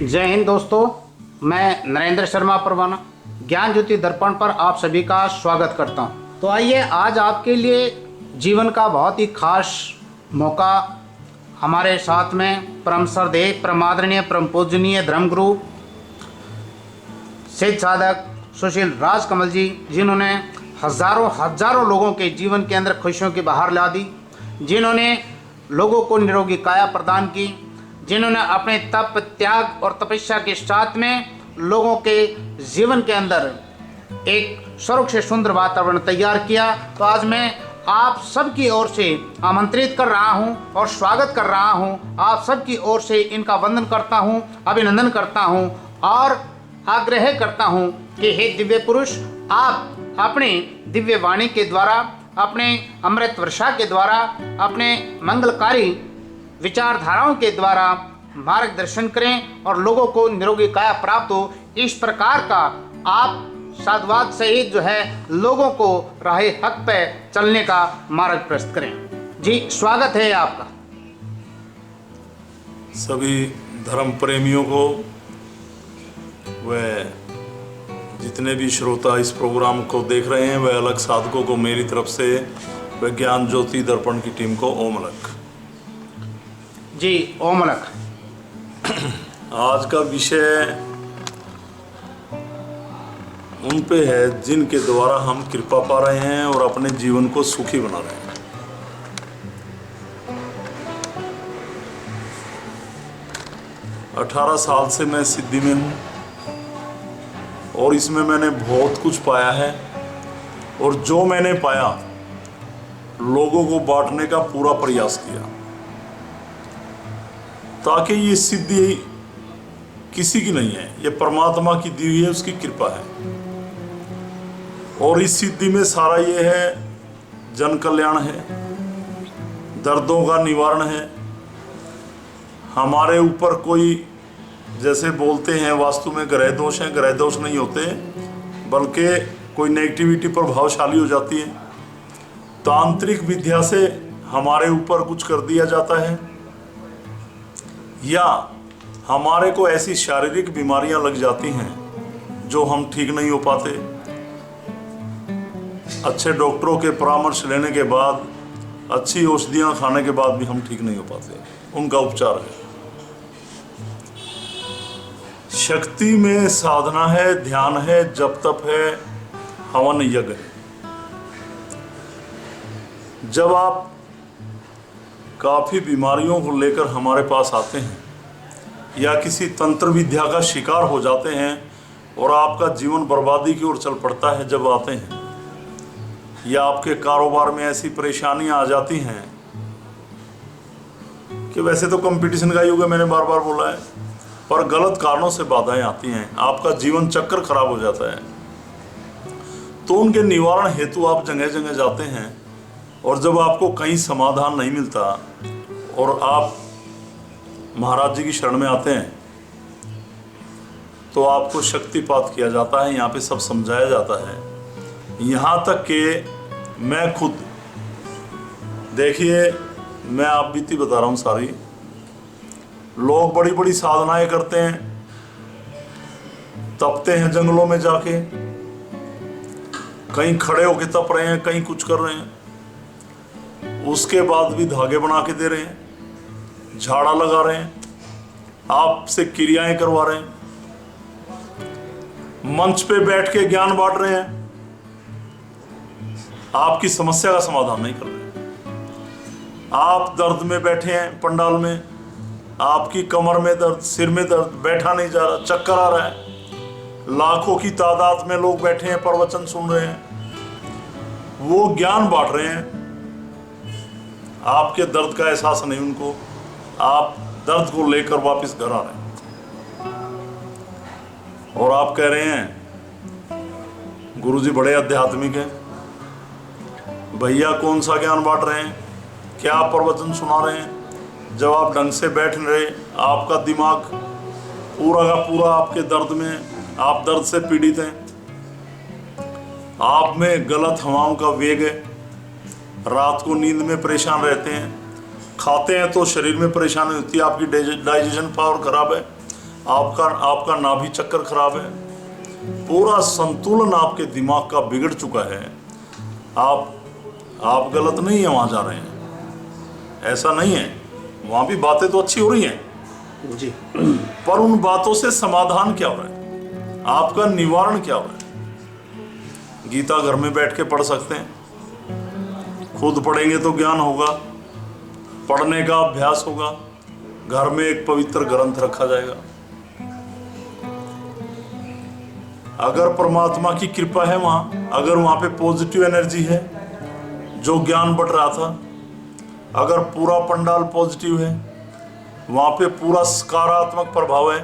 जय हिंद दोस्तों, मैं नरेंद्र शर्मा परवाना ज्ञान ज्योति दर्पण पर आप सभी का स्वागत करता हूं। तो आइए आज आपके लिए जीवन का बहुत ही खास मौका हमारे साथ में परम श्रद्धेय परम आदरणीय परम पूजनीय धर्मगुरु सिद्ध साधक सुशील राजकमल जी, जिन्होंने हजारों लोगों के जीवन के अंदर खुशियों की बहार ला दी, जिन्होंने लोगों को निरोगी काया प्रदान की, जिन्होंने अपने तप त्याग और तपस्या के साथ में लोगों के जीवन के अंदर एक स्वर्ग से सुंदर वातावरण तैयार किया। तो आज मैं आप सबकी ओर से आमंत्रित कर रहा हूं और स्वागत कर रहा हूं। आप सबकी ओर से इनका वंदन करता हूं, अभिनंदन करता हूं और आग्रह करता हूं कि हे दिव्य पुरुष, आप अपने दिव्य वाणी के द्वारा, अपने अमृत वर्षा के द्वारा, अपने मंगलकारी विचारधाराओं के द्वारा मार्गदर्शन करें और लोगों को निरोगी काया प्राप्त हो। इस प्रकार का आप साधुवाद सहित जो है लोगों को राह हक पे चलने का मार्ग प्रशस्त करें। जी, स्वागत है आपका। सभी धर्म प्रेमियों को व जितने भी श्रोता इस प्रोग्राम को देख रहे हैं वह अलग साधकों को मेरी तरफ से व ज्ञान ज्योति दर्पण की टीम को ओम अलग। जी, ओम अलग। आज का विषय उन पे है जिनके द्वारा हम कृपा पा रहे हैं और अपने जीवन को सुखी बना रहे हैं। अठारह साल से मैं सिद्धि में हूँ और इसमें मैंने बहुत कुछ पाया है और जो मैंने पाया लोगों को बांटने का पूरा प्रयास किया ताकि ये सिद्धि किसी की नहीं है, ये परमात्मा की दी हुई है, उसकी कृपा है। और इस सिद्धि में सारा ये है, जन कल्याण है, दर्दों का निवारण है। हमारे ऊपर कोई जैसे बोलते हैं वास्तु में ग्रह दोष हैं, ग्रह दोष नहीं होते, बल्कि कोई नेगेटिविटी प्रभावशाली हो जाती है। तांत्रिक विद्या से हमारे ऊपर कुछ कर दिया जाता है या हमारे को ऐसी शारीरिक बीमारियां लग जाती हैं जो हम ठीक नहीं हो पाते। अच्छे डॉक्टरों के परामर्श लेने के बाद, अच्छी औषधियां खाने के बाद भी हम ठीक नहीं हो पाते। उनका उपचार है। शक्ति में साधना है, ध्यान है, जप तप है, हवन यज्ञ है। जब आप काफ़ी बीमारियों को लेकर हमारे पास आते हैं या किसी तंत्र विद्या का शिकार हो जाते हैं और आपका जीवन बर्बादी की ओर चल पड़ता है, जब आते हैं या आपके कारोबार में ऐसी परेशानियां आ जाती हैं कि वैसे तो कंपटीशन का युग है, मैंने बार बार बोला है, पर गलत कारणों से बाधाएं आती हैं, आपका जीवन चक्र खराब हो जाता है, तो उनके निवारण हेतु आप जगह जगह जाते हैं। और जब आपको कहीं समाधान नहीं मिलता और आप महाराज जी की शरण में आते हैं तो आपको शक्तिपात किया जाता है। यहाँ पे सब समझाया जाता है, यहाँ तक कि मैं खुद, देखिए मैं आप बीती बता रहा हूँ सारी। लोग बड़ी बड़ी साधनाएं करते हैं, तपते हैं जंगलों में जाके, कहीं खड़े होके तप रहे हैं, कहीं कुछ कर रहे हैं, उसके बाद भी धागे बना के दे रहे हैं, झाड़ा लगा रहे हैं, आपसे क्रियाएं करवा रहे हैं, मंच पे बैठ के ज्ञान बांट रहे हैं, आपकी समस्या का समाधान नहीं कर रहे। आप दर्द में बैठे हैं पंडाल में, आपकी कमर में दर्द, सिर में दर्द, बैठा नहीं जा रहा, चक्कर आ रहा है, लाखों की तादाद में लोग बैठे हैं, प्रवचन सुन रहे हैं, वो ज्ञान बांट रहे हैं, आपके दर्द का एहसास नहीं उनको, आप दर्द को लेकर वापस घर आ रहे हैं और आप कह रहे हैं गुरुजी बड़े आध्यात्मिक हैं। भैया कौन सा ज्ञान बांट रहे हैं, क्या आप प्रवचन सुना रहे हैं? जब आप ढंग से बैठ नहीं रहे, आपका दिमाग पूरा का पूरा आपके दर्द में, आप दर्द से पीड़ित हैं, आप में गलत हवाओं का वेग है, रात को नींद में परेशान रहते हैं, खाते हैं तो शरीर में परेशानी होती है, आपकी डाइजेशन पावर खराब है, आपका नाभि चक्कर खराब है, पूरा संतुलन आपके दिमाग का बिगड़ चुका है। आप गलत नहीं है वहां जा रहे हैं, ऐसा नहीं है, वहां भी बातें तो अच्छी हो रही हैं जी, पर उन बातों से समाधान क्या हो रहा है, आपका निवारण क्या हो रहा है। गीता घर में बैठ के पढ़ सकते हैं, खुद पढ़ेंगे तो ज्ञान होगा, पढ़ने का अभ्यास होगा, घर में एक पवित्र ग्रंथ रखा जाएगा। अगर परमात्मा की कृपा है वहां, अगर वहां पे पॉजिटिव एनर्जी है, जो ज्ञान बढ़ रहा था, अगर पूरा पंडाल पॉजिटिव है, वहां पे पूरा सकारात्मक प्रभाव है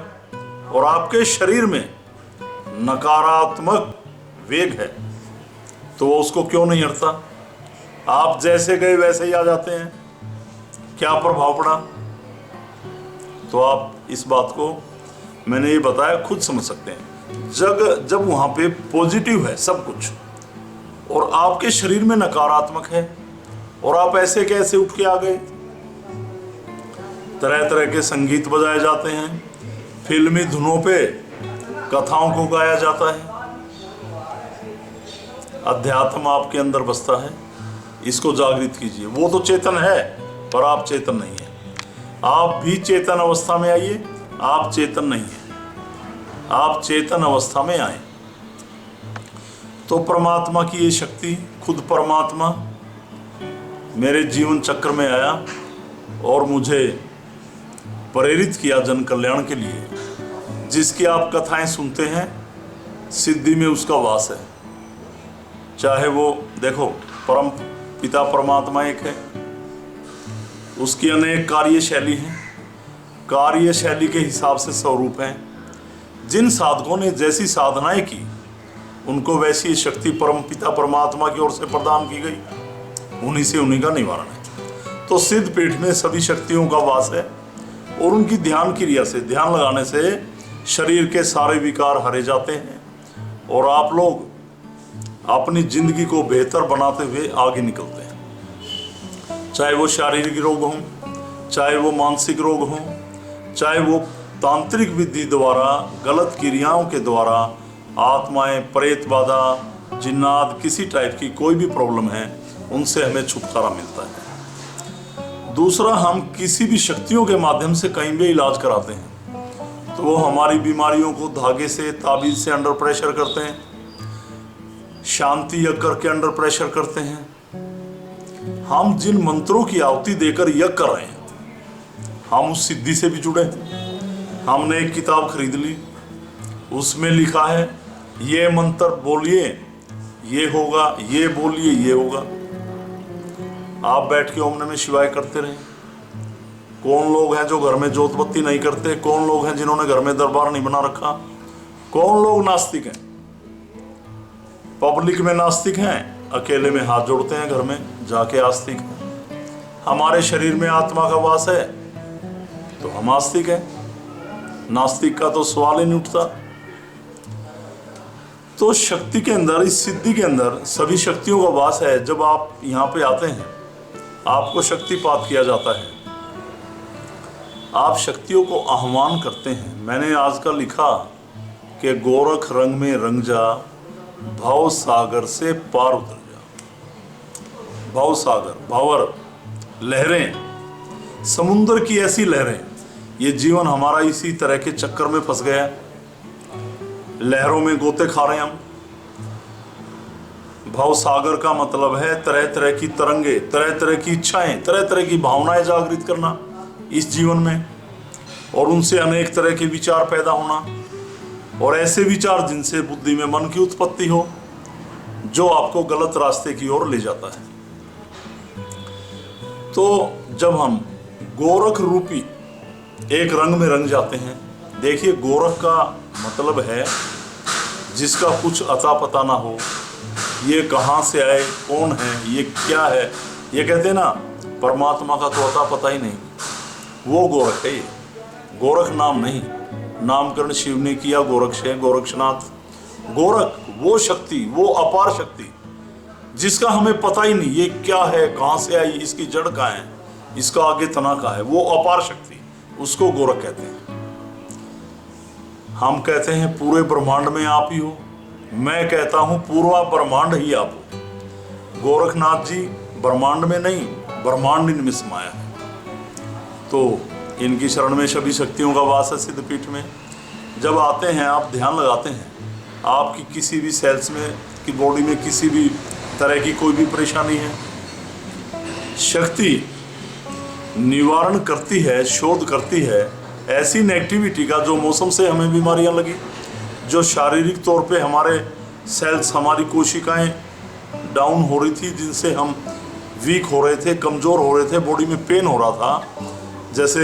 और आपके शरीर में नकारात्मक वेग है, तो वो उसको क्यों नहीं हटता? आप जैसे गए वैसे ही आ जाते हैं। क्या प्रभाव पड़ा? तो आप इस बात को मैंने ये बताया खुद समझ सकते हैं। जब वहां पे पॉजिटिव है सब कुछ और आपके शरीर में नकारात्मक है और आप ऐसे कैसे उठ के आ गए? तरह तरह के संगीत बजाए जाते हैं, फिल्मी धुनों पे कथाओं को गाया जाता है, अध्यात्म आपके अंदर बसता है, इसको जागृत कीजिए। वो तो चेतन है पर आप चेतन नहीं है। आप भी चेतन अवस्था में आइए, आप चेतन नहीं है, आप चेतन अवस्था में आए तो परमात्मा की ये शक्ति, खुद परमात्मा मेरे जीवन चक्र में आया और मुझे प्रेरित किया जन कल्याण के लिए। जिसकी आप कथाएं सुनते हैं, सिद्धि में उसका वास है। चाहे वो देखो, परम पिता परमात्मा एक है, उसकी अनेक कार्यशैली हैं, कार्यशैली के हिसाब से स्वरूप हैं। जिन साधकों ने जैसी साधनाएं की, उनको वैसी शक्ति परम पिता परमात्मा की ओर से प्रदान की गई, उन्हीं से उन्हीं का निवारण है। तो सिद्ध पीठ में सभी शक्तियों का वास है और उनकी ध्यान क्रिया से, ध्यान लगाने से शरीर के सारे विकार हरे जाते हैं और आप लोग अपनी जिंदगी को बेहतर बनाते हुए आगे निकलते हैं। चाहे वो शारीरिक रोग हों, चाहे वो मानसिक रोग हों, चाहे वो तांत्रिक विधि द्वारा, गलत क्रियाओं के द्वारा आत्माएं, प्रेत बाधा, जिन्नात, किसी टाइप की कोई भी प्रॉब्लम है, उनसे हमें छुटकारा मिलता है। दूसरा, हम किसी भी शक्तियों के माध्यम से कहीं भी इलाज कराते हैं तो वो हमारी बीमारियों को धागे से, ताबीज से अंडर प्रेशर करते हैं, शांति यज्ञ करके अंडर प्रेशर करते हैं। हम जिन मंत्रों की आहुति देकर यज्ञ कर रहे हैं, हम उस सिद्धि से भी जुड़े। हमने एक किताब खरीद ली, उसमें लिखा है ये मंत्र बोलिए ये होगा, ये बोलिए ये होगा। आप बैठ के ओम नमः शिवाय करते रहें। कौन लोग हैं जो घर में जोत बत्ती नहीं करते? कौन लोग हैं जिन्होंने घर में दरबार नहीं बना रखा? कौन लोग नास्तिक हैं? पब्लिक में नास्तिक हैं, अकेले में हाथ जोड़ते हैं घर में जाके आस्तिक हैं। हमारे शरीर में आत्मा का वास है तो हम आस्तिक हैं, नास्तिक का तो सवाल ही नहीं उठता। तो शक्ति के अंदर, इस सिद्धि के अंदर सभी शक्तियों का वास है। जब आप यहाँ पे आते हैं, आपको शक्तिपात किया जाता है, आप शक्तियों को आह्वान करते हैं। मैंने आजकल लिखा कि गोरख रंग में रंग जा, भव सागर से पार उतर जा। भव सागर, भावर, लहरें, समुद्र की ऐसी लहरें। ये जीवन हमारा इसी तरह के चक्कर में फंस गया है, लहरों में गोते खा रहे हैं हम। भव सागर का मतलब है तरह तरह की तरंगे, तरह तरह की इच्छाएं, तरह तरह की भावनाएं जागृत करना इस जीवन में, और उनसे अनेक तरह के विचार पैदा होना, और ऐसे विचार जिनसे बुद्धि में मन की उत्पत्ति हो, जो आपको गलत रास्ते की ओर ले जाता है। तो जब हम गोरख रूपी एक रंग में रंग जाते हैं, देखिए गोरख का मतलब है जिसका कुछ अता पता ना हो, ये कहाँ से आए, कौन है, ये क्या है। ये कहते हैं ना, परमात्मा का तो अता पता ही नहीं, वो गोरख है। ये गोरख नाम नहीं, नामकरण शिव ने किया, गोरक्ष है, गोरक्षनाथ। गोरख वो शक्ति, वो अपार शक्ति जिसका हमें पता ही नहीं ये क्या है, कहाँ से आई, इसकी जड़ कहाँ है, इसका आगे तना कहाँ है, वो अपार शक्ति, उसको गोरख कहते हैं। हम कहते हैं पूरे ब्रह्मांड में आप ही हो, मैं कहता हूँ पूरा ब्रह्मांड ही आप हो। गोरखनाथ जी ब्रह्मांड में नहीं, ब्रह्मांड इनमें समाया है। तो इनकी शरण में सभी शक्तियों का वास है सिद्धपीठ में। जब आते हैं आप ध्यान लगाते हैं, आपकी किसी भी सेल्स में की बॉडी में किसी भी तरह की कोई भी परेशानी है, शक्ति निवारण करती है, शोध करती है ऐसी नेगेटिविटी का जो मौसम से हमें बीमारियां लगी, जो शारीरिक तौर पे हमारे सेल्स, हमारी कोशिकाएं डाउन हो रही थी, जिनसे हम वीक हो रहे थे, कमज़ोर हो रहे थे, बॉडी में पेन हो रहा था। जैसे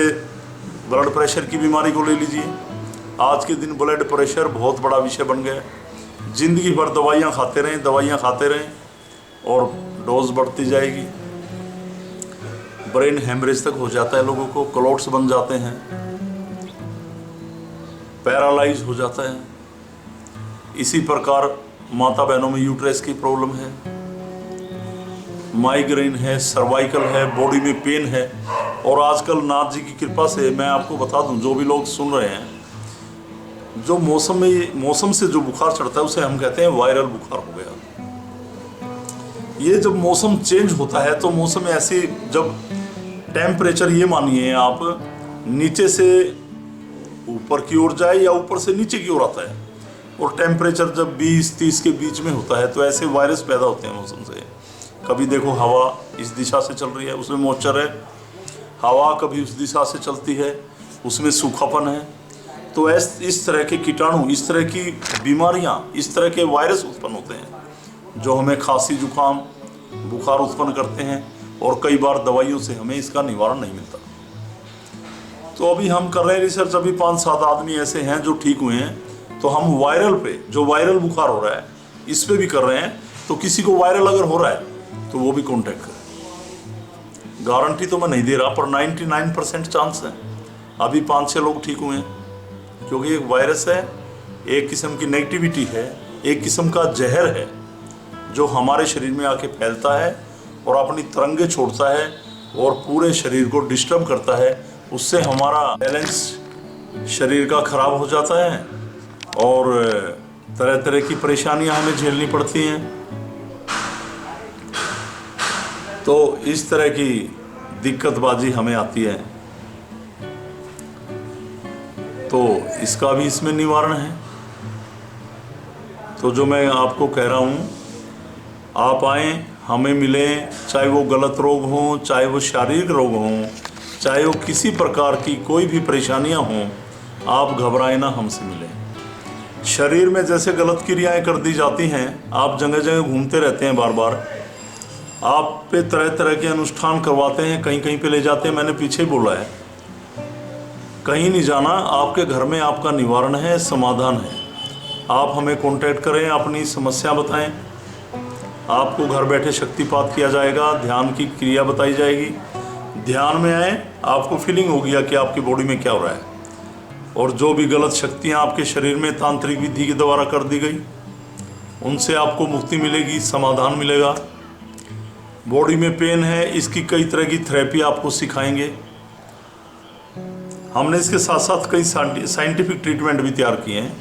ब्लड प्रेशर की बीमारी को ले लीजिए, आज के दिन ब्लड प्रेशर बहुत बड़ा विषय बन गया है। ज़िंदगी भर दवाइयाँ खाते रहें और डोज बढ़ती जाएगी। ब्रेन हेमरेज तक हो जाता है, लोगों को क्लॉट्स बन जाते हैं, पैरालाइज हो जाता है। इसी प्रकार माता बहनों में यूट्रस की प्रॉब्लम है, माइग्रेन है, सर्वाइकल है, बॉडी में पेन है। और आजकल नाथ जी की कृपा से मैं आपको बता दूं, जो भी लोग सुन रहे हैं, जो मौसम से जो बुखार चढ़ता है उसे हम कहते हैं वायरल बुखार हो गया। ये जब मौसम चेंज होता है तो मौसम ऐसे, जब टेम्परेचर, ये मानिए आप, नीचे से ऊपर की ओर जाए या ऊपर से नीचे की ओर आता है, और टेम्परेचर जब 20-30 के बीच में होता है तो ऐसे वायरस पैदा होते हैं मौसम से। कभी देखो हवा इस दिशा से चल रही है, उसमें मॉइस्चर है, हवा कभी उस दिशा से चलती है, उसमें सूखापन है। तो इस तरह के कीटाणु, इस तरह की बीमारियां, इस तरह के वायरस उत्पन्न होते हैं जो हमें खांसी, जुकाम, बुखार उत्पन्न करते हैं, और कई बार दवाइयों से हमें इसका निवारण नहीं मिलता। तो अभी हम कर रहे हैं रिसर्च, अभी 5-7 आदमी ऐसे हैं जो ठीक हुए हैं। तो हम वायरल पे, जो वायरल बुखार हो रहा है, इस पे भी कर रहे हैं। तो किसी को वायरल अगर हो रहा है तो वो भी कॉन्टैक्ट करें। गारंटी तो मैं नहीं दे रहा, पर 99% चांस है। अभी 5-6 लोग ठीक हुए हैं, क्योंकि एक वायरस है, एक किस्म की नेगेटिविटी है, एक किस्म का जहर है जो हमारे शरीर में आके फैलता है और अपनी तरंगे छोड़ता है और पूरे शरीर को डिस्टर्ब करता है। उससे हमारा बैलेंस शरीर का खराब हो जाता है और तरह तरह की परेशानियां हमें झेलनी पड़ती हैं। तो इस तरह की दिक्कतबाजी हमें आती है, तो इसका भी इसमें निवारण है। तो जो मैं आपको कह रहा हूँ, आप आएँ, हमें मिलें, चाहे वो गलत रोग हों, चाहे वो शारीरिक रोग हों, चाहे वो किसी प्रकार की कोई भी परेशानियां हों, आप घबराएं ना, हमसे मिलें। शरीर में जैसे गलत क्रियाएं कर दी जाती हैं, आप जगह जगह घूमते रहते हैं, बार बार आप पे तरह तरह के अनुष्ठान करवाते हैं, कहीं कहीं पे ले जाते हैं। मैंने पीछे ही बोला है, कहीं नहीं जाना, आपके घर में आपका निवारण है, समाधान है। आप हमें कांटेक्ट करें, अपनी समस्या बताएं, आपको घर बैठे शक्तिपात किया जाएगा, ध्यान की क्रिया बताई जाएगी। ध्यान में आए, आपको फीलिंग होगी कि आपकी बॉडी में क्या हो रहा है, और जो भी गलत शक्तियाँ आपके शरीर में तांत्रिक विधि के द्वारा कर दी गई, उनसे आपको मुक्ति मिलेगी, समाधान मिलेगा। बॉडी में पेन है, इसकी कई तरह की थेरेपी आपको सिखाएंगे। हमने इसके साथ साथ कई साइंटिफिक ट्रीटमेंट भी तैयार किए हैं,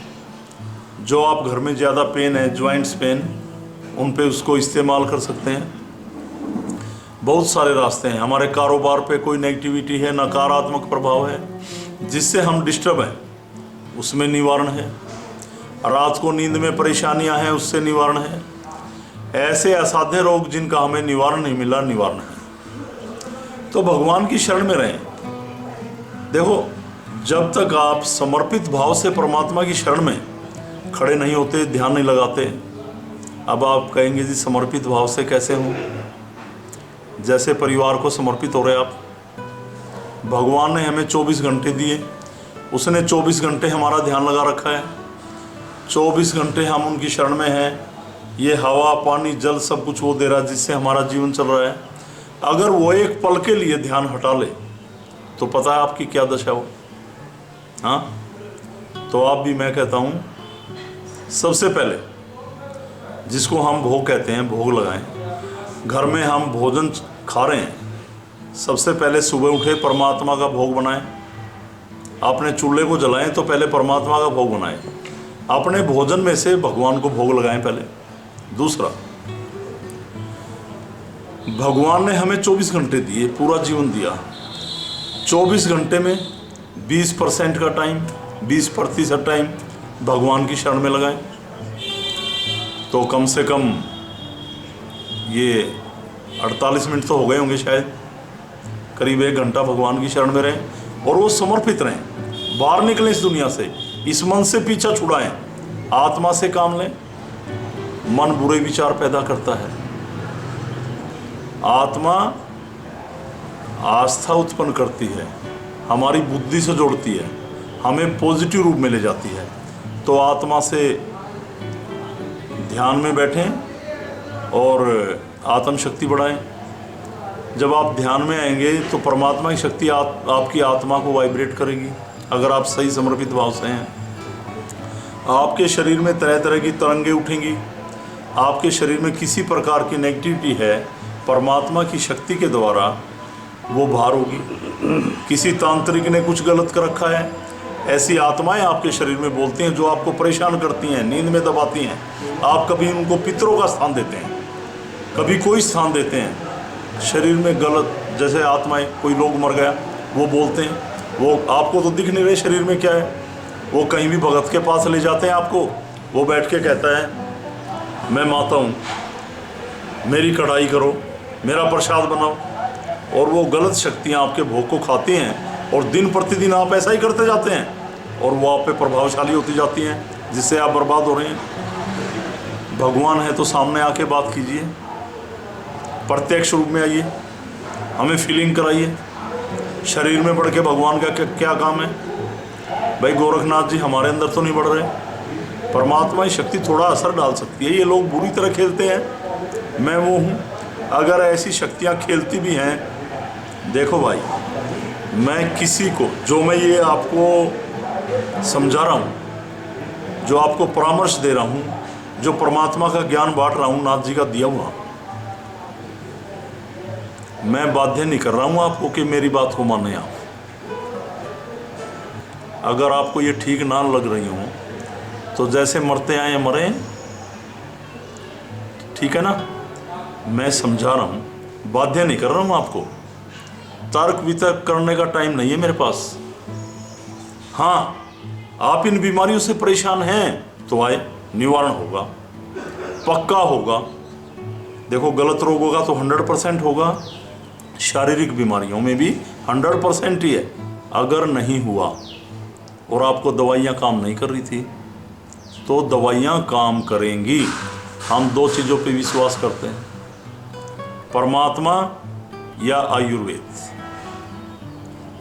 जो आप घर में ज़्यादा पेन है, जॉइंट्स पेन, उन पे उसको इस्तेमाल कर सकते हैं। बहुत सारे रास्ते हैं। हमारे कारोबार पे कोई नेगेटिविटी है, नकारात्मक प्रभाव है जिससे हम डिस्टर्ब हैं, उसमें निवारण है। रात को नींद में परेशानियां हैं, उससे निवारण है। ऐसे असाध्य रोग जिनका हमें निवारण नहीं मिला, निवारण है। तो भगवान की शरण में रहें। देखो, जब तक आप समर्पित भाव से परमात्मा की शरण में खड़े नहीं होते, ध्यान नहीं लगाते। अब आप कहेंगे जी समर्पित भाव से कैसे हो? जैसे परिवार को समर्पित हो रहे आप। भगवान ने हमें 24 घंटे दिए, उसने 24 घंटे हमारा ध्यान लगा रखा है। 24 घंटे हम उनकी शरण में हैं। ये हवा, पानी, जल सब कुछ वो दे रहा है जिससे हमारा जीवन चल रहा है। अगर वो एक पल के लिए ध्यान हटा ले तो पता है आपकी क्या दशा हो। हाँ, तो आप भी, मैं कहता हूँ, सबसे पहले जिसको हम भोग कहते हैं, भोग लगाएं। घर में हम भोजन खा रहे हैं, सबसे पहले सुबह उठे परमात्मा का भोग बनाएं। आपने चूल्हे को जलाएं तो पहले परमात्मा का भोग बनाएं, अपने भोजन में से भगवान को भोग लगाएं पहले। दूसरा, भगवान ने हमें 24 घंटे दिए, पूरा जीवन दिया। 24 घंटे में 20% का टाइम, 20% टाइम भगवान की शरण में लगाएं, तो कम से कम ये 48 मिनट तो हो गए होंगे शायद, करीब 1 घंटा भगवान की शरण में रहें और वो समर्पित रहें। बाहर निकलें इस दुनिया से, इस मन से पीछा छुड़ाएं, आत्मा से काम लें। मन बुरे विचार पैदा करता है, आत्मा आस्था उत्पन्न करती है, हमारी बुद्धि से जोड़ती है, हमें पॉजिटिव रूप में ले जाती है। तो आत्मा से ध्यान में बैठें और आत्म शक्ति बढ़ाएं। जब आप ध्यान में आएंगे तो परमात्मा की शक्ति आपकी आत्मा को वाइब्रेट करेगी। अगर आप सही समर्पित भाव से हैं, आपके शरीर में तरह तरह की तरंगें उठेंगी। आपके शरीर में किसी प्रकार की नेगेटिविटी है, परमात्मा की शक्ति के द्वारा वो बाहर होगी। किसी तांत्रिक ने कुछ गलत कर रखा है, ऐसी आत्माएं आपके शरीर में बोलती हैं जो आपको परेशान करती हैं, नींद में दबाती हैं। आप कभी उनको पितरों का स्थान देते हैं, कभी कोई स्थान देते हैं शरीर में गलत। जैसे आत्माएं, कोई लोग मर गया, वो बोलते हैं, वो आपको तो दिख नहीं रहे शरीर में क्या है, वो कहीं भी भगत के पास ले जाते हैं आपको। वो बैठ के कहता है मैं माता हूँ, मेरी कढ़ाई करो, मेरा प्रसाद बनाओ, और वो गलत शक्तियाँ आपके भोग को खाती हैं और दिन प्रतिदिन आप ऐसा ही करते जाते हैं और वो आप पे प्रभावशाली होती जाती हैं, जिससे आप बर्बाद हो रहे हैं। भगवान है तो सामने आके बात कीजिए, प्रत्यक्ष रूप में आइए, हमें फीलिंग कराइए। शरीर में बढ़ के भगवान का क्या काम है? भाई गोरखनाथ जी हमारे अंदर तो नहीं बढ़ रहे। परमात्मा की शक्ति थोड़ा असर डाल सकती है। ये लोग बुरी तरह खेलते हैं, मैं वो हूँ। अगर ऐसी शक्तियाँ खेलती भी हैं, देखो भाई, मैं किसी को, जो मैं ये आपको समझा रहा हूँ, जो आपको परामर्श दे रहा हूँ, जो परमात्मा का ज्ञान बांट रहा हूँ, नाथ जी का दिया हुआ, मैं बाध्य नहीं कर रहा हूँ आपको कि मेरी बात को माने आप। अगर आपको ये ठीक ना लग रही हो तो जैसे मरते आए मरें, ठीक है ना? मैं समझा रहा हूँ, बाध्य नहीं कर रहा हूँ आपको। तर्क वितर्क करने का टाइम नहीं है मेरे पास। हाँ, आप इन बीमारियों से परेशान हैं तो आए, निवारण होगा, पक्का होगा। देखो, गलत रोगों का तो 100% होगा, शारीरिक बीमारियों में भी 100% ही है। अगर नहीं हुआ और आपको दवाइयाँ काम नहीं कर रही थी तो दवाइयाँ काम करेंगी। हम 2 चीज़ों पे विश्वास करते हैं, परमात्मा या आयुर्वेद,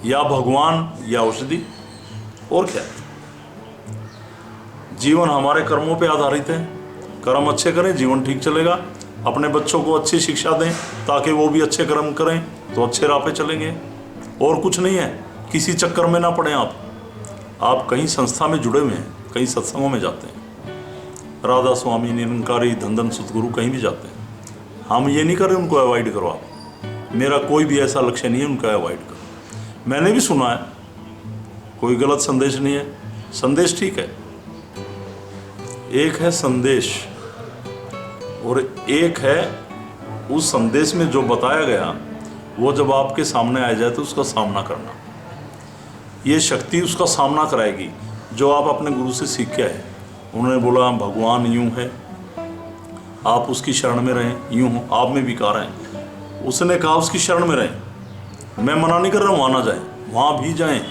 या भगवान या औषधि, और क्या। जीवन हमारे कर्मों पे आधारित है। कर्म अच्छे करें, जीवन ठीक चलेगा। अपने बच्चों को अच्छी शिक्षा दें ताकि वो भी अच्छे कर्म करें तो अच्छे राह पे चलेंगे। और कुछ नहीं है, किसी चक्कर में ना पड़े आप कहीं संस्था में जुड़े हुए हैं, कहीं सत्संगों में जाते हैं, राधा स्वामी, निरंकारी, धन सतगुरु, कहीं भी जाते हैं। हम ये नहीं कर रहे उनको अवॉइड करो आप। मेरा कोई भी ऐसा लक्ष्य नहीं है उनका अवॉइड करो। मैंने भी सुना है, कोई गलत संदेश नहीं है, संदेश ठीक है। एक है संदेश और एक है उस संदेश में जो बताया गया वो जब आपके सामने आ जाए तो उसका सामना करना। ये शक्ति उसका सामना कराएगी जो आप अपने गुरु से सीख के आए। उन्होंने बोला भगवान यूं है, आप उसकी शरण में रहें, यूं हो, आप में विकार हैं। उसने कहा उसकी शरण में रहें। मैं मना नहीं कर रहा हूँ वहाँ ना जाएं, वहाँ भी जाएं,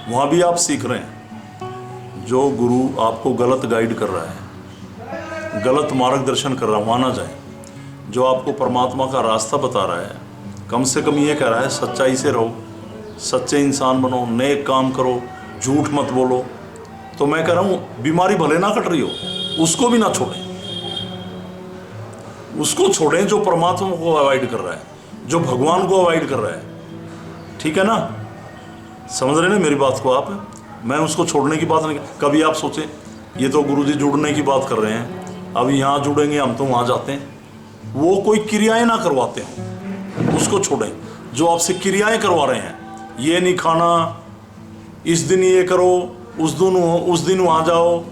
वहाँ भी आप सीख रहे हैं। जो गुरु आपको गलत गाइड कर रहा है, गलत मार्गदर्शन कर रहा है, वहाँ ना जाएं। जो आपको परमात्मा का रास्ता बता रहा है, कम से कम ये कह रहा है सच्चाई से रहो, सच्चे इंसान बनो, नेक काम करो, झूठ मत बोलो। तो मैं कह रहा हूँ बीमारी भले ना कट रही हो, उसको भी ना छोड़ें। उसको छोड़ें जो परमात्मा को अवॉइड कर रहा है, जो भगवान को अवॉइड कर रहा है। ठीक है ना? समझ रहे ना मेरी बात को आप? मैं उसको छोड़ने की बात नहीं। कभी आप सोचें ये तो गुरुजी जुड़ने की बात कर रहे हैं, अब यहाँ जुड़ेंगे हम तो वहाँ जाते हैं। वो कोई क्रियाएं ना करवाते हैं, उसको छोड़ें। जो आपसे क्रियाएं करवा रहे हैं, ये नहीं खाना, इस दिन ये करो, उस दिन वहाँ जाओ,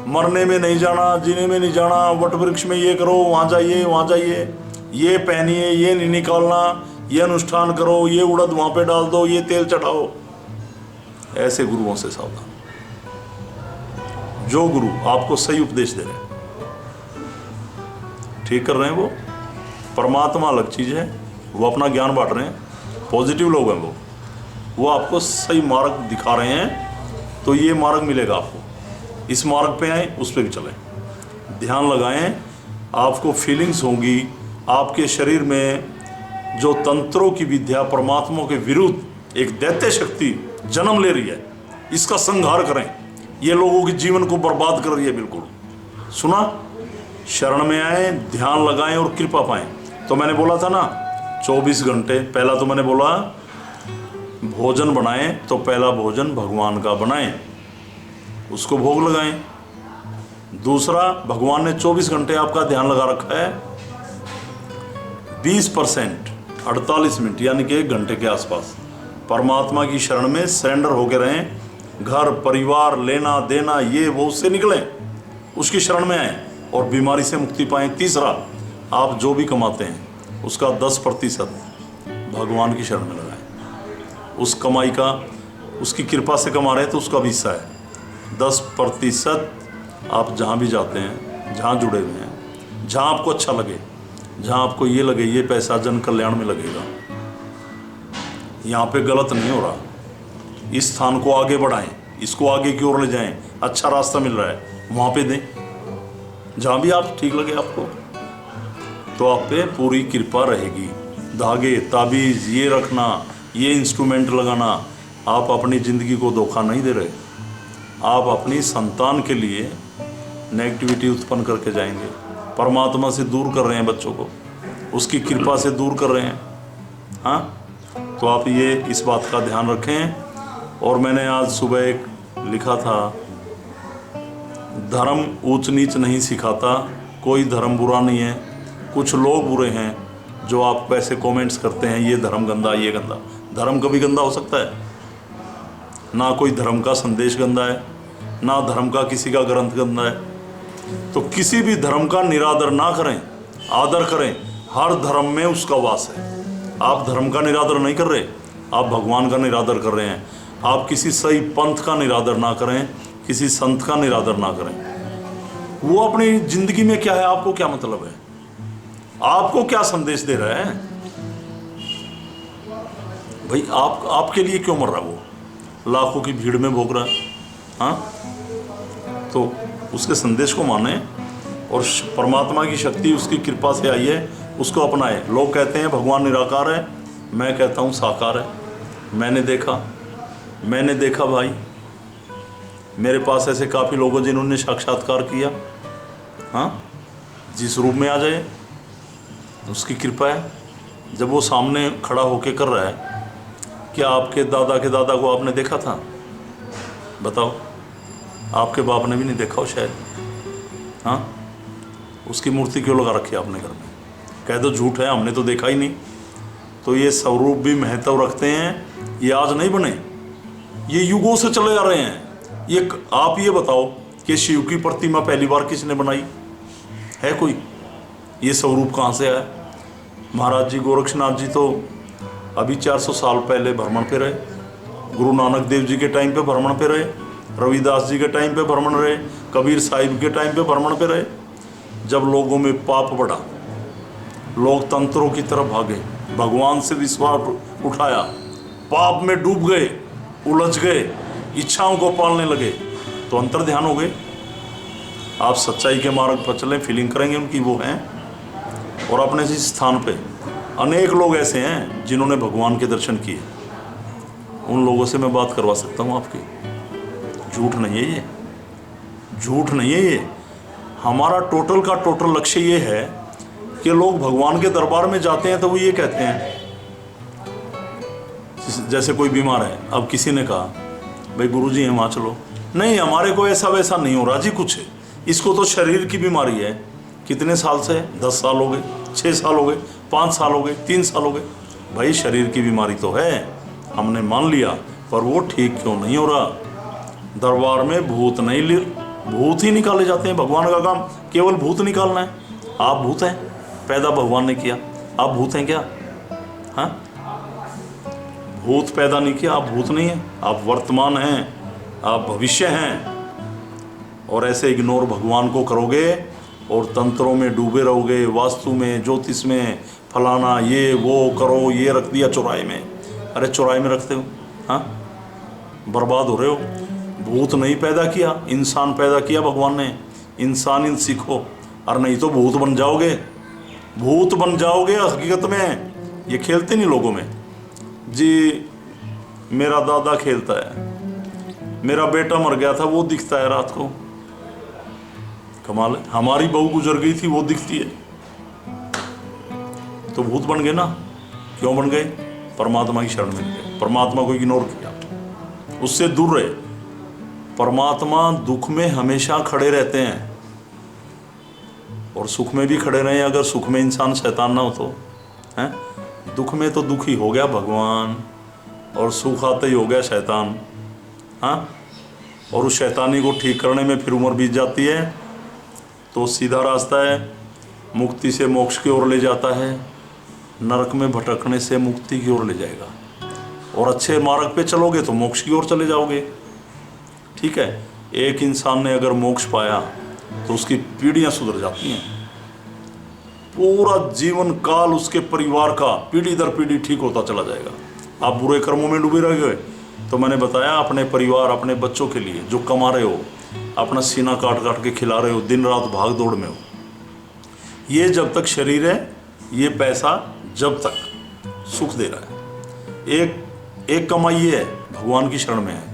मरने में नहीं जाना, जीने में नहीं जाना, वट वृक्ष में ये करो, वहाँ जाइए, ये पहनिए, ये नहीं निकालना, ये अनुष्ठान करो, ये उड़द वहाँ पे डाल दो, ये तेल चढ़ाओ। ऐसे गुरुओं से सावधान। जो गुरु आपको सही उपदेश दे रहे हैं, ठीक कर रहे हैं, वो परमात्मा अलग चीज़ है, वो अपना ज्ञान बांट रहे हैं, पॉजिटिव लोग हैं वो आपको सही मार्ग दिखा रहे हैं, तो ये मार्ग मिलेगा आपको। इस मार्ग पे आए, उस पे भी चलें, ध्यान लगाएं, आपको फीलिंग्स होंगी, आपके शरीर में जो तंत्रों की विद्या परमात्मा के विरुद्ध एक दैत्य शक्ति जन्म ले रही है, इसका संहार करें। ये लोगों के जीवन को बर्बाद कर रही है बिल्कुल। सुना? शरण में आए, ध्यान लगाएं और कृपा पाएं। तो मैंने बोला था ना 24 घंटे, पहला तो मैंने बोला भोजन बनाएं, तो पहला भोजन भगवान का बनाएं, उसको भोग लगाएं। दूसरा, भगवान ने 24 घंटे आपका ध्यान लगा रखा है, 20% 48 मिनट यानी कि 1 घंटे के आसपास परमात्मा की शरण में सरेंडर होकर रहें। घर परिवार लेना देना ये वो उससे निकलें, उसकी शरण में आएँ और बीमारी से मुक्ति पाएं। तीसरा, आप जो भी कमाते हैं उसका 10% भगवान की शरण में लगाएं। उस कमाई का, उसकी कृपा से कमा रहे हैं तो उसका भी हिस्सा है। 10% आप जहाँ भी जाते हैं, जहाँ जुड़े हुए हैं, जहाँ आपको अच्छा लगे, जहाँ आपको ये लगे ये पैसा जन कल्याण में लगेगा, यहाँ पे गलत नहीं हो रहा, इस स्थान को आगे बढ़ाएं, इसको आगे की ओर ले जाएं, अच्छा रास्ता मिल रहा है, वहाँ पे दें। जहाँ भी आप ठीक लगे आपको, तो आप पे पूरी कृपा रहेगी। धागे, ताबीज़ ये रखना, ये इंस्ट्रूमेंट लगाना, आप अपनी ज़िंदगी को धोखा नहीं दे रहे। आप अपनी संतान के लिए नेगेटिविटी उत्पन्न करके जाएंगे। परमात्मा से दूर कर रहे हैं बच्चों को, उसकी कृपा से दूर कर रहे हैं। हाँ, तो आप ये इस बात का ध्यान रखें। और मैंने आज सुबह एक लिखा था, धर्म ऊंच नीच नहीं सिखाता, कोई धर्म बुरा नहीं है, कुछ लोग बुरे हैं जो आप ऐसे कमेंट्स करते हैं, ये धर्म गंदा, ये गंदा। धर्म कभी गंदा हो सकता है? ना कोई धर्म का संदेश गंदा है, ना धर्म का किसी का ग्रंथ गंदा है। तो किसी भी धर्म का निरादर ना करें, आदर करें। हर धर्म में उसका वास है। आप धर्म का निरादर नहीं कर रहे, आप भगवान का निरादर कर रहे हैं। आप किसी सही पंथ का निरादर ना करें, किसी संत का निरादर ना करें। वो अपनी जिंदगी में क्या है, आपको क्या मतलब है, आपको क्या संदेश दे रहा है भाई? आपके लिए क्यों मर रहा है वो? लाखों की भीड़ में भोग रहा है। हाँ, तो उसके संदेश को माने और परमात्मा की शक्ति उसकी कृपा से आई है, उसको अपनाए। लोग कहते हैं भगवान निराकार है, मैं कहता हूँ साकार है। मैंने देखा भाई, मेरे पास ऐसे काफ़ी लोग हैं जिन्होंने साक्षात्कार किया। हाँ, जिस रूप में आ जाए उसकी कृपा है। जब वो सामने खड़ा होके कर रहा है, क्या आपके दादा के दादा को आपने देखा था? बताओ, आपके बाप ने भी नहीं देखा हो शायद। हाँ, उसकी मूर्ति क्यों लगा रखी है आपने घर में? कह दो झूठ है, हमने तो देखा ही नहीं। तो ये स्वरूप भी महत्व रखते हैं, ये आज नहीं बने, ये युगों से चले आ रहे हैं। ये आप ये बताओ कि शिव की प्रतिमा पहली बार किसने बनाई है? कोई? ये स्वरूप कहाँ से आया? महाराज जी गोरक्षनाथ जी तो अभी 400 साल पहले भ्रमण पे रहे, गुरु नानक देव जी के टाइम पे भ्रमण पे रहे, रविदास जी के टाइम पे भ्रमण रहे, कबीर साहिब के टाइम पे भ्रमण पे रहे। जब लोगों में पाप बढ़ा, लोग तंत्रों की तरफ भागे, भगवान से विश्वास उठाया, पाप में डूब गए, उलझ गए, इच्छाओं को पालने लगे, तो अंतर ध्यान हो गए। आप सच्चाई के मार्ग पर चलें, फीलिंग करेंगे उनकी वो हैं। और अपने इस स्थान पे अनेक लोग ऐसे हैं जिन्होंने भगवान के दर्शन किए, उन लोगों से मैं बात करवा सकता हूँ आपकी। झूठ नहीं है ये, झूठ नहीं है ये। हमारा टोटल का टोटल लक्ष्य ये है कि लोग भगवान के दरबार में जाते हैं तो वो ये कहते हैं, जैसे कोई बीमार है, अब किसी ने कहा भाई गुरुजी वहाँ चलो, नहीं हमारे को ऐसा वैसा नहीं हो रहा जी, कुछ है, इसको तो शरीर की बीमारी है। कितने साल से? 10 साल हो गए, 6 साल हो गए, 5 साल हो गए, 3 साल हो गए। भाई शरीर की बीमारी तो है, हमने मान लिया, पर वो ठीक क्यों नहीं हो रहा? दरबार में भूत ही निकाले जाते हैं। भगवान का काम केवल भूत निकालना है। आप भूत हैं, पैदा भगवान ने किया। आप भूत हैं क्या? हाँ, भूत पैदा नहीं किया, आप भूत नहीं हैं। आप वर्तमान हैं, आप भविष्य हैं। और ऐसे इग्नोर भगवान को करोगे और तंत्रों में डूबे रहोगे, वास्तु में, ज्योतिष में, फलाना ये वो करो, ये रख दिया चौराहे में। अरे चौराहे में रखते हो, हाँ, बर्बाद हो रहे हो। भूत नहीं पैदा किया, इंसान पैदा किया भगवान ने। इंसानियत सीखो, और नहीं तो भूत बन जाओगे। भूत बन जाओगे हकीकत में। ये खेलते नहीं लोगों में जी। मेरा दादा खेलता है, मेरा बेटा मर गया था, वो दिखता है रात को। कमाल है। हमारी बहू गुजर गई थी, वो दिखती है। तो भूत बन गए ना। क्यों बन गए? परमात्मा की शरण में गए, परमात्मा को इग्नोर किया, उससे दूर रहे। परमात्मा दुख में हमेशा खड़े रहते हैं और सुख में भी खड़े रहे। अगर सुख में इंसान शैतान ना हो तो हैं, दुख में तो दुखी हो गया भगवान और सुख आते ही हो गया शैतान। हाँ, और उस शैतानी को ठीक करने में फिर उम्र बीत जाती है। तो सीधा रास्ता है, मुक्ति से मोक्ष की ओर ले जाता है, नरक में भटकने से मुक्ति की ओर ले जाएगा। और अच्छे मार्ग पे चलोगे तो मोक्ष की ओर चले जाओगे। ठीक है, एक इंसान ने अगर मोक्ष पाया तो उसकी पीढ़ियां सुधर जाती हैं। पूरा जीवन काल उसके परिवार का पीढ़ी दर पीढ़ी ठीक होता चला जाएगा। आप बुरे कर्मों में डूबे रह गए तो मैंने बताया, अपने परिवार, अपने बच्चों के लिए जो कमा रहे हो, अपना सीना काट काट के खिला रहे हो, दिन रात भाग दौड़ में हो, ये जब तक शरीर है, ये पैसा जब तक सुख दे रहा है। एक कमाई ये है, भगवान की शरण में है।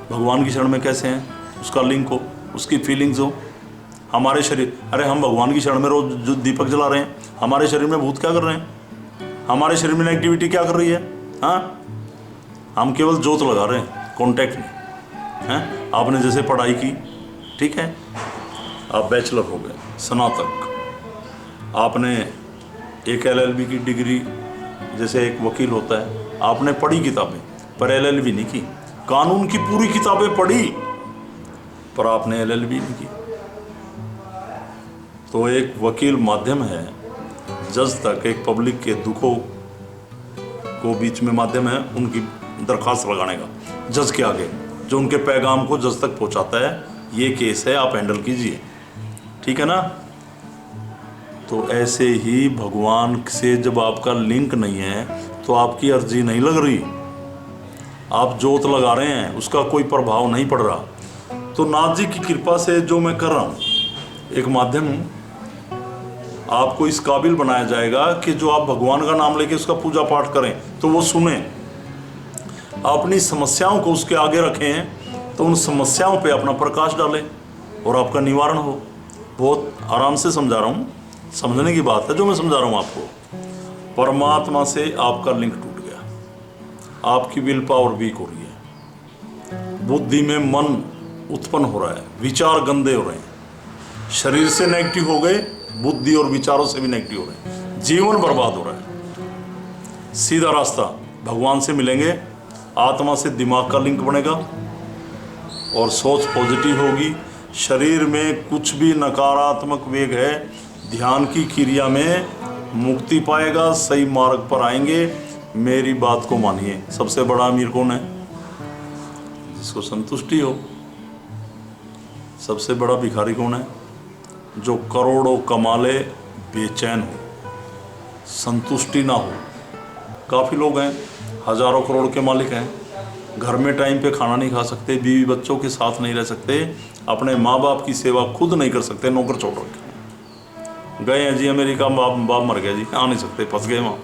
भगवान की शरण में कैसे हैं? उसका लिंक हो, उसकी फीलिंग्स हो। हमारे शरीर, अरे हम भगवान की शरण में रोज जो दीपक जला रहे हैं, हमारे शरीर में भूत क्या कर रहे हैं? हमारे शरीर में नेगेटिविटी क्या कर रही है? हाँ, हम केवल जोत लगा रहे हैं, कॉन्टैक्ट नहीं हैं। आपने जैसे पढ़ाई की, ठीक है, आप बैचलर हो गए, स्नातक, आपने एक LLB की डिग्री, जैसे एक वकील होता है, आपने पढ़ी किताबें पर LLB नहीं की। कानून की पूरी किताबें पढ़ी पर आपने LLB नहीं की। तो एक वकील माध्यम है, जज तक एक पब्लिक के दुखों को बीच में माध्यम है उनकी दरखास्त लगाने का, जज के आगे, जो उनके पैगाम को जज तक पहुंचाता है। ये केस है, आप हैंडल कीजिए, ठीक है ना। तो ऐसे ही भगवान से जब आपका लिंक नहीं है तो आपकी अर्जी नहीं लग रही, आप जोत लगा रहे हैं, उसका कोई प्रभाव नहीं पड़ रहा। तो नाथ जी की कृपा से जो मैं कर रहा हूँ, एक माध्यम हूँ, आपको इस काबिल बनाया जाएगा कि जो आप भगवान का नाम लेके उसका पूजा पाठ करें तो वो सुने, अपनी समस्याओं को उसके आगे रखें तो उन समस्याओं पे अपना प्रकाश डालें और आपका निवारण हो। बहुत आराम से समझा रहा हूँ, समझने की बात है जो मैं समझा रहा हूँ आपको। परमात्मा से आपका लिंक टूट गया, आपकी विल पावर वीक हो रही है, बुद्धि में मन उत्पन्न हो रहा है, विचार गंदे हो रहे हैं, शरीर से नेगेटिव हो गए, बुद्धि और विचारों से भी नेगेटिव हो रहे हैं, जीवन बर्बाद हो रहा है। सीधा रास्ता, भगवान से मिलेंगे, आत्मा से दिमाग का लिंक बनेगा और सोच पॉजिटिव होगी। शरीर में कुछ भी नकारात्मक वेग है, ध्यान की क्रिया में मुक्ति पाएगा, सही मार्ग पर आएंगे। मेरी बात को मानिए। सबसे बड़ा अमीर कौन है? जिसको संतुष्टि हो। सबसे बड़ा भिखारी कौन है? जो करोड़ों कमा ले, बेचैन हो, संतुष्टि ना हो। काफ़ी लोग हैं, हजारों करोड़ के मालिक हैं, घर में टाइम पे खाना नहीं खा सकते, बीवी बच्चों के साथ नहीं रह सकते, अपने माँ बाप की सेवा खुद नहीं कर सकते, नौकर छोड़ रखे गए हैं जी अमेरिका, बाप मर गया जी, आ नहीं सकते, फंस गए वहाँ।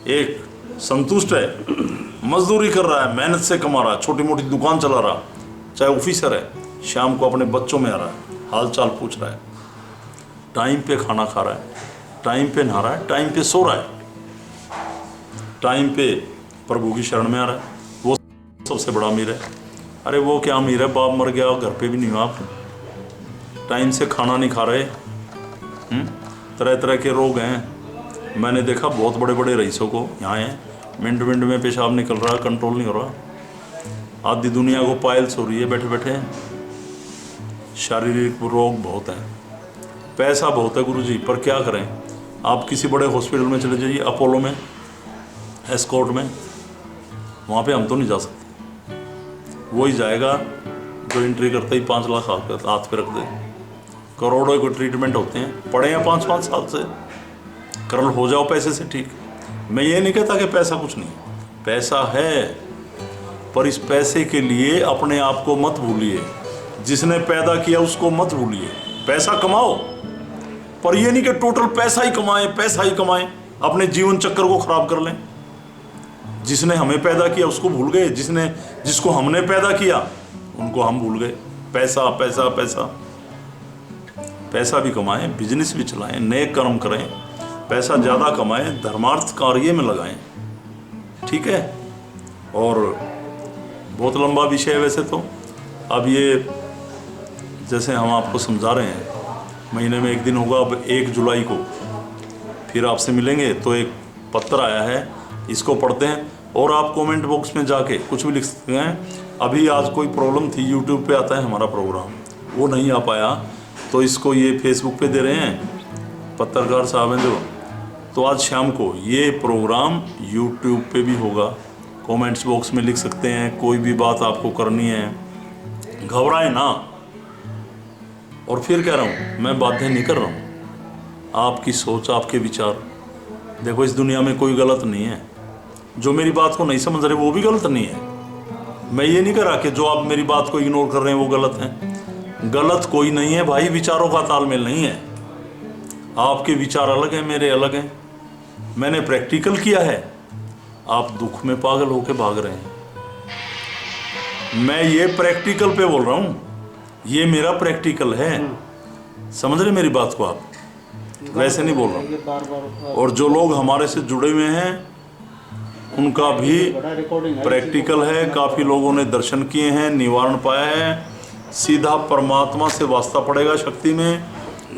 एक संतुष्ट है, मजदूरी कर रहा है, मेहनत से कमा रहा है, छोटी मोटी दुकान चला रहा, चाहे ऑफिसर है, शाम को अपने बच्चों में आ रहा है, हाल चाल पूछ रहा है, टाइम पे खाना खा रहा है, टाइम पे नहा रहा है, टाइम पे सो रहा है, टाइम पे प्रभु की शरण में आ रहा है, वो सबसे बड़ा अमीर है। अरे वो क्या अमीर है, बाप मर गया, घर पे भी नहीं हो आप, टाइम से खाना नहीं खा रहे, तरह तरह के रोग हैं। मैंने देखा बहुत बड़े बड़े रईसों को, यहाँ हैं, मिनट मिनट में पेशाब निकल रहा, कंट्रोल नहीं हो रहा। आधी दुनिया को पाइल्स हो रही है बैठे बैठे। शारीरिक रोग बहुत हैं, पैसा बहुत है गुरुजी, पर क्या करें। आप किसी बड़े हॉस्पिटल में चले जाइए, अपोलो में, एस्कॉर्ट में, वहाँ पे हम तो नहीं जा सकते। वही जाएगा जो एंट्री करते ही 5 लाख हाथ पे रख दे। करोड़ों के ट्रीटमेंट होते हैं, पड़े हैं 5-5 साल से। करल हो जाओ पैसे से ठीक। मैं ये नहीं कहता कि पैसा कुछ नहीं, पैसा है, पर इस पैसे के लिए अपने आप को मत भूलिए। जिसने पैदा किया उसको मत भूलिए। पैसा कमाओ, पर ये नहीं कि टोटल पैसा ही कमाएं, अपने जीवन चक्र को खराब कर लें। जिसने हमें पैदा किया उसको भूल गए, जिसको हमने पैदा किया उनको हम भूल गए। पैसा पैसा पैसा पैसा भी कमाएं, बिजनेस भी चलाएं, नए कर्म करें, पैसा ज़्यादा कमाएं, धर्मार्थ कार्य में लगाएं, ठीक है। और बहुत लंबा विषय है वैसे तो। अब ये जैसे हम आपको समझा रहे हैं, महीने में एक दिन होगा, अब 1 जुलाई को फिर आपसे मिलेंगे। तो एक पत्र आया है, इसको पढ़ते हैं और आप कमेंट बॉक्स में जाके कुछ भी लिख सकते हैं। अभी आज कोई प्रॉब्लम थी, यूट्यूब पे आता है हमारा प्रोग्राम, वो नहीं आ पाया, तो इसको ये फेसबुक पे दे रहे हैं पत्रकार साहब हैं जो। तो आज शाम को ये प्रोग्राम यूट्यूब पे भी होगा। कमेंट्स बॉक्स में लिख सकते हैं, कोई भी बात आपको करनी है, घबराए ना। और फिर कह रहा हूँ, मैं बाध्य नहीं कर रहा हूँ, आपकी सोच, आपके विचार। देखो इस दुनिया में कोई गलत नहीं है, जो मेरी बात को नहीं समझ रहे वो भी गलत नहीं है। मैं ये नहीं कह रहा कि जो आप मेरी बात को इग्नोर कर रहे हैं वो गलत है। गलत कोई नहीं है भाई, विचारों का तालमेल नहीं है। आपके विचार अलग हैं, मेरे अलग हैं। मैंने प्रैक्टिकल किया है, आप दुख में पागल होकर भाग रहे हैं। मैं ये प्रैक्टिकल पे बोल रहा हूँ, ये मेरा प्रैक्टिकल है। समझ रहे मेरी बात को आप? वैसे नहीं बोल रहा हूँ। और जो लोग हमारे से जुड़े हुए हैं उनका भी प्रैक्टिकल है। काफ़ी लोगों ने दर्शन किए हैं, निवारण पाया है, सीधा परमात्मा से वास्ता पड़ेगा शक्ति में।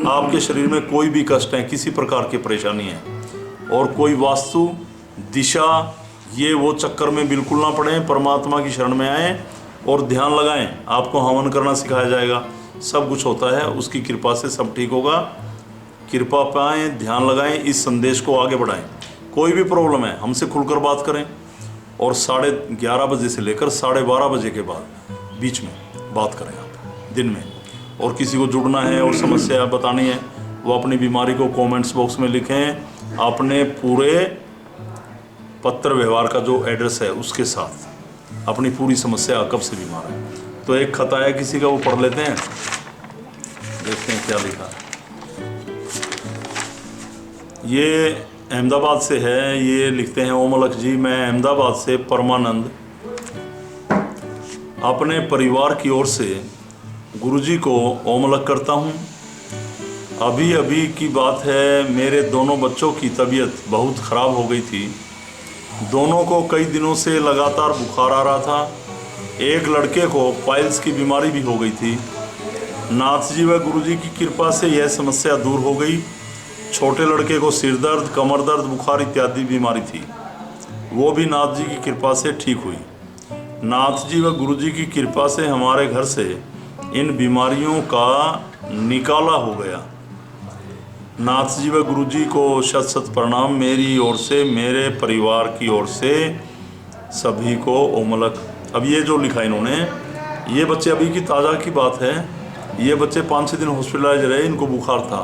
आपके शरीर में कोई भी कष्ट है, किसी प्रकार की परेशानी है, और कोई वास्तु दिशा ये वो चक्कर में बिल्कुल ना पड़े, परमात्मा की शरण में आएँ और ध्यान लगाएं। आपको हवन करना सिखाया जाएगा, सब कुछ होता है, उसकी कृपा से सब ठीक होगा। कृपा पाएँ, ध्यान लगाएं, इस संदेश को आगे बढ़ाएं। कोई भी प्रॉब्लम है हमसे खुलकर बात करें, और 11:30 बजे से लेकर 12:30 बजे के बाद बीच में बात करें आप दिन में। और किसी को जुड़ना है और समस्या बतानी है, वो अपनी बीमारी को कमेंट्स बॉक्स में लिखें, अपने पूरे पत्र व्यवहार का जो एड्रेस है उसके साथ, अपनी पूरी समस्या कब से बीमार है। तो एक खत आया किसी का, वो पढ़ लेते हैं, देखते हैं क्या लिखा है। ये अहमदाबाद से है, ये लिखते हैं ओमलक जी, मैं अहमदाबाद से परमानंद अपने परिवार की ओर से गुरुजी को ओमलक करता हूँ। अभी अभी की बात है, मेरे दोनों बच्चों की तबीयत बहुत ख़राब हो गई थी। दोनों को कई दिनों से लगातार बुखार आ रहा था। एक लड़के को पाइल्स की बीमारी भी हो गई थी। नाथ जी व गुरुजी की कृपा से यह समस्या दूर हो गई। छोटे लड़के को सिर दर्द, कमर दर्द, बुखार इत्यादि बीमारी थी, वो भी नाथ जी की कृपा से ठीक हुई। नाथ जी व गुरुजी की कृपा से हमारे घर से इन बीमारियों का निकाला हो गया। नाथ जी व गुरुजी को शत शत प्रणाम मेरी ओर से, मेरे परिवार की ओर से सभी को ओमलक। अब ये जो लिखा इन्होंने, ये बच्चे अभी की ताज़ा की बात है, ये बच्चे 5-6 दिन हॉस्पिटलाइज रहे, इनको बुखार था,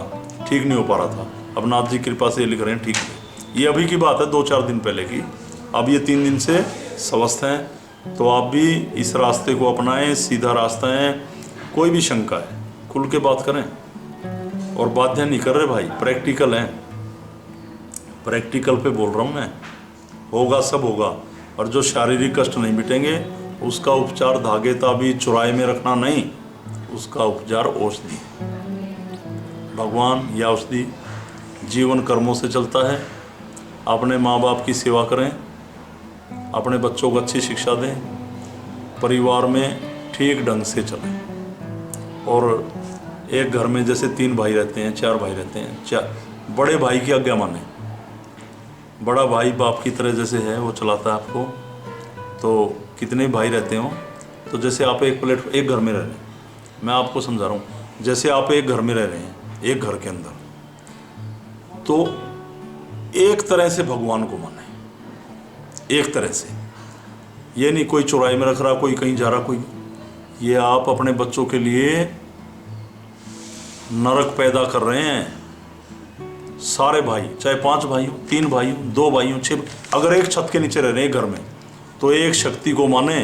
ठीक नहीं हो पा रहा था। अब नाथ जी कृपा से ये लिख रहे हैं ठीक है। ये अभी की बात है, 2-4 दिन पहले की। अब ये 3 दिन से स्वस्थ हैं। तो आप भी इस रास्ते को अपनाएं, सीधा रास्ता है। कोई भी शंका है खुल के बात करें, और बाध्य नहीं कर रहे भाई, प्रैक्टिकल है, प्रैक्टिकल पे बोल रहा हूँ मैं। होगा सब होगा। और जो शारीरिक कष्ट नहीं मिटेंगे उसका उपचार धागे ताबी चुराए में रखना नहीं, उसका उपचार औषधि। भगवान या औषधि जीवन कर्मों से चलता है। अपने माँ बाप की सेवा करें, अपने बच्चों को अच्छी शिक्षा दें, परिवार में ठीक ढंग से चलें। और एक घर में जैसे 3 भाई रहते हैं, 4 भाई रहते हैं, बड़े भाई की आज्ञा माने। बड़ा भाई बाप की तरह जैसे है, वो चलाता है आपको। तो कितने भाई रहते हो, तो जैसे आप एक घर में रह रहे हैं, मैं आपको समझा रहा हूँ, जैसे आप एक घर में रह रहे हैं, एक घर के अंदर, तो एक तरह से भगवान को माने, एक तरह से। ये नहीं कोई चौराहे में रख रहा, कोई कहीं जा रहा, कोई, ये आप अपने बच्चों के लिए नरक पैदा कर रहे हैं। सारे भाई, चाहे 5 भाई हो, 3 भाई हो, 2 भाई हो, 6, अगर एक छत के नीचे रह रहे हैं घर में, तो एक शक्ति को माने,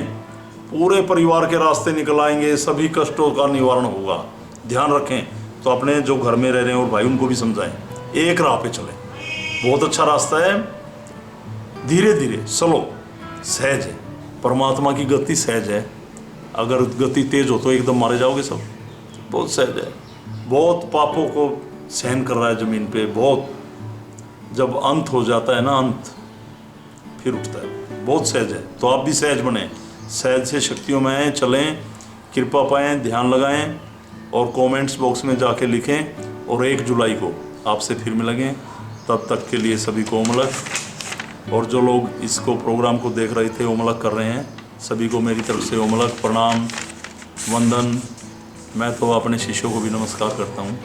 पूरे परिवार के रास्ते निकल आएंगे, सभी कष्टों का निवारण होगा। ध्यान रखें। तो अपने जो घर में रह रहे हैं और भाई, उनको भी समझाएं, एक राह पे चलें, बहुत अच्छा रास्ता है, धीरे धीरे चलो, सहज है। परमात्मा की गति सहज है, अगर गति तेज हो तो एकदम मारे जाओगे सब, बहुत सहज है। बहुत पापों को सहन कर रहा है ज़मीन पे, बहुत, जब अंत हो जाता है ना, अंत फिर उठता है, बहुत सहज है। तो आप भी सहज बने, सहज से शक्तियों में आएँ, चलें, कृपा पाएँ, ध्यान लगाएं और कमेंट्स बॉक्स में जाके लिखें। और 1 जुलाई को आपसे फिर मिलेंगे, तब तक के लिए सभी को ओमलक। और जो लोग इसको प्रोग्राम को देख रहे थे, ओमलक कर रहे हैं, सभी को मेरी तरफ से ओमलक, प्रणाम, वंदन। मैं तो अपने शिष्यों को भी नमस्कार करता हूँ,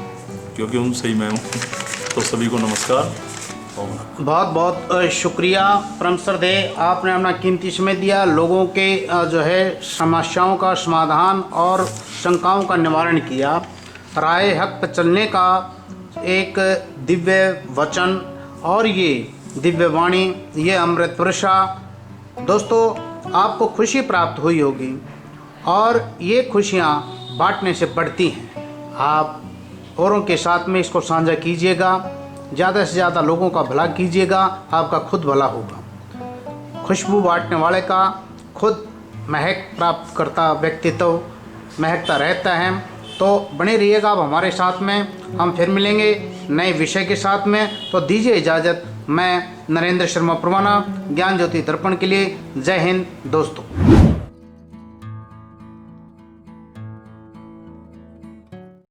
क्योंकि उनसे ही मैं हूँ। तो सभी को नमस्कार, ओमलक। बहुत बहुत शुक्रिया परम श्रद्धेय, आपने अपना कीमती समय दिया, लोगों के जो है समस्याओं का समाधान और शंकाओं का निवारण किया। राह हक पर चलने का एक दिव्य वचन और ये दिव्य वाणी, ये अमृत वर्षा, दोस्तों आपको खुशी प्राप्त हुई होगी और ये खुशियाँ बांटने से बढ़ती हैं। आप औरों के साथ में इसको साझा कीजिएगा, ज़्यादा से ज़्यादा लोगों का भला कीजिएगा, आपका खुद भला होगा। खुशबू बांटने वाले का खुद महक प्राप्त करता व्यक्तित्व महकता रहता है। तो बने रहिएगा आप हमारे साथ में, हम फिर मिलेंगे नए विषय के साथ में। तो दीजिए इजाज़त, मैं नरेंद्र शर्मा परवाना, ज्ञान ज्योति दर्पण के लिए। जय हिंद दोस्तों।